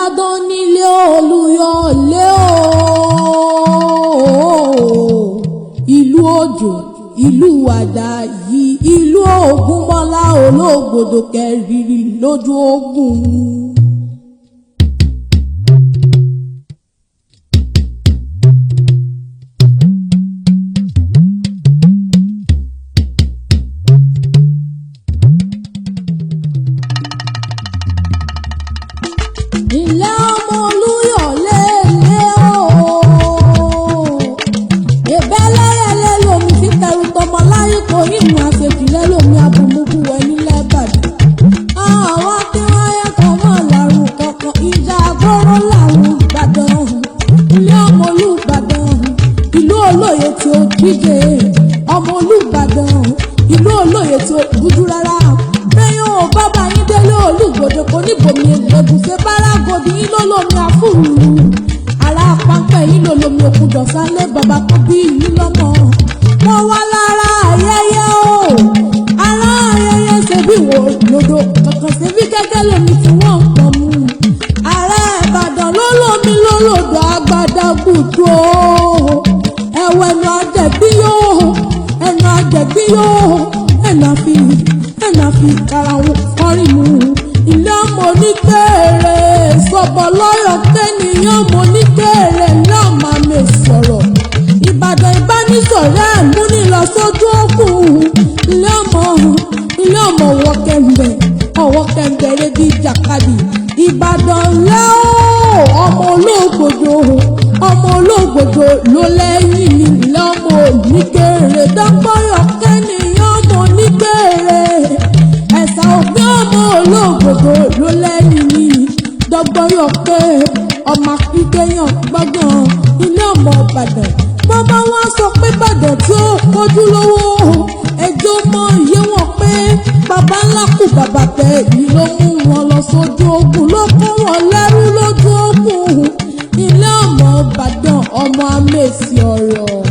Ìbàdàn nílé Olúyọ̀lé ìlú òjò ìlú Àjàyí ìlú Ògúnmọ́lá olóògbòdò kẹrìírí lójú ogun. Ilé ọmọ Olúyọ̀lé ilé ìbẹ́lẹ́rẹ́lẹ́ lomi fi tẹrù tọmọ láyé kò nínú àṣejìlẹ̀ lomi abùmùbù wẹ̀ nílẹ̀ Ìbàdàn. Àwọn tí wọ́n yẹ kàn mọ́ làrùn kankan ìjà àgbọ̀rọ̀ làrùn Ìbàdàn. Ilé ọmọ Olúbàdàn ìlú olóye tí ó díje ọmọ Olúbàdàn ìlú olóye tí ó dúdú rárá. Bẹ́ẹ̀ ò bábà yín délé Olúgbòde kò ní bòmí ẹgbẹ̀gùsẹ̀ bárágòdì yín ló lómi àfúrúrú. Ará pápẹ́ yín ló lómi òkú dọ̀sánlé bàbá tó bí yín lọ́mọ. Wọ́n wá lára ayẹyẹ o. Ará ayẹyẹ ṣe bí wò lòdò kankan ṣe bí gẹ́gẹ́ lómi tí wọ́n ń pọ̀ mú. Ará Ìbàdàn ló lómi lólòdò Agbadagudu o. Ẹ̀wọ̀ ẹnu àjẹ̀gbí yóò ẹnu àjẹ̀gbí yóò ẹnu àfi karahun kọrin mu. Ilé ọmọ oníkèrè sọ̀bọ̀ lọ́yọ̀ kẹ́niyàn ọmọ oníkèrè náà máa lè sọ̀rọ̀. Ìbàdàn ìbánisọ̀rẹ́ múni lọ sójú òkun. Ilé ọmọ ọwọ́ kẹ̀ǹbẹ̀ rẹ̀ bí jàkadì. Ìbàdàn lẹ́ ọmọ olóògbòdo ló lẹ́yìn. Ilé ọmọ oníkèrè dọ́gbọ́yọ̀ kẹ́niyàn ọmọ oníkèrè. Ẹ̀sà ògbé ọmọ olóògbòdo ló lẹ́yìn mi dọ́gbọ́yọ̀ pé ọmọ akíndéyàn gbọ́gàn ilé ọmọ Ìbàdàn. Bàbá wọn sọ pé Ìbàdàn tí ó kọjú lówó ẹjọ́ mọ iye wọn pé bàbá ńlá kù bàbá tẹ èyí ló mú wọn lọ sójú ogun ló kó wọn lẹ́rú lójú ogun. Ilé ọmọ Ìbàdàn ọmọ amèsì ọ̀rọ̀.